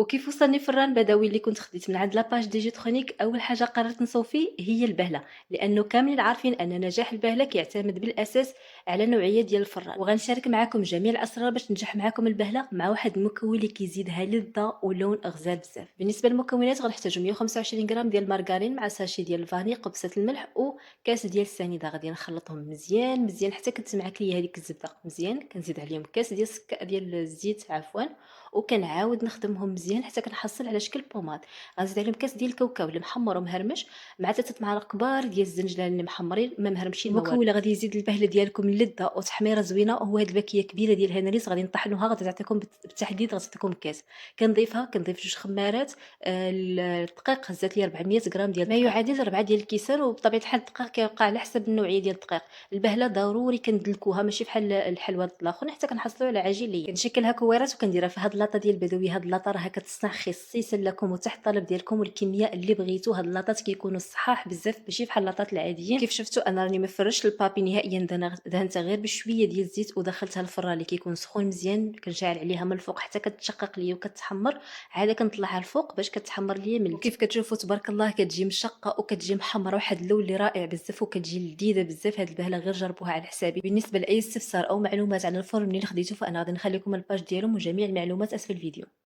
وكيف وصلني الفران بدوي اللي كنت خديت من عند لاباج دي جيترونيك، اول حاجه قررت نصوب فيه هي البهله، لانه كاملين عارفين ان نجاح البهله كيعتمد بالاساس على النوعيه ديال الفران. وغنشارك معكم جميع الاسرار باش تنجح معكم البهله مع واحد المكون اللي كيزيدها لذه ولون غزال بزاف. بالنسبه للمكونات غنحتاجو 125 غرام ديال المارغرين مع ساشي ديال الفاني، قبصه الملح وكاس ديال السنيده. غادي نخلطهم مزيان مزيان حتى كتجمعك ليا هذيك الزبده مزيان. كنزيد عليهم كاس ديال ديال الزيت عفوا، وكنعاود نخدمهم مزيان حتى كنحصل على شكل بوماد. غنزيد عليهم كاس ديال الكاوكاو اللي محمر ومهرمش مع 3 معالق كبار ديال الزنجلان اللي محمرين ما مهرمشين. المكون اللي غادي يزيد البهله ديالكم اللذه وتحميره زوينه هو هاد الباكيه كبيره ديال الهناليس. غادي نطحنوها، غادي تعطيكم بالتحديد غتعطيكم كاس. كنضيف جوج خمارات. الدقيق هزات لي 400 غرام ديال ما يعادل 4 ديال الكيسان، وبطبيعه الحال الدقيق كيبقى على حسب النوعيه ديال الدقيق. البهله ضروري كندلكوها ماشي بحال الحلوى الاخر حتى كنحصلوا على عجين لين. كنشكلها كويرات وكنديرها في هاد اللاطه ديال بدوي. هاد اللاطه راها كتصنع خصيصا لكم وتحت الطلب ديالكم والكميه اللي بغيتو. هاد اللاطات كيكونوا صحاح بزاف ماشي بحال اللاطات العاديين. كيف شفتوا انا راني ما فرشتش البابي نهائيا، دهنتها غير بشويه ديال الزيت ودخلتها الفران اللي كيكون سخون مزيان. كنشعل عليها من الفوق حتى كتشقق ليا وكتحمر، عاد كنطلعها الفوق باش كتحمر ليا من. وكيف كتشوفوا تبارك الله كتجي مشقه وكتجي محمره، واحد اللون اللي رائع بزاف وكتجي لذيذه بزاف. هاد البهله غير جربوها على حسابي. بالنسبه لاي استفسار او معلومات عن الفرن اللي خديته فانا غادي نخليكم الباج ديالهم وجميع المعلومات اسفل الفيديو.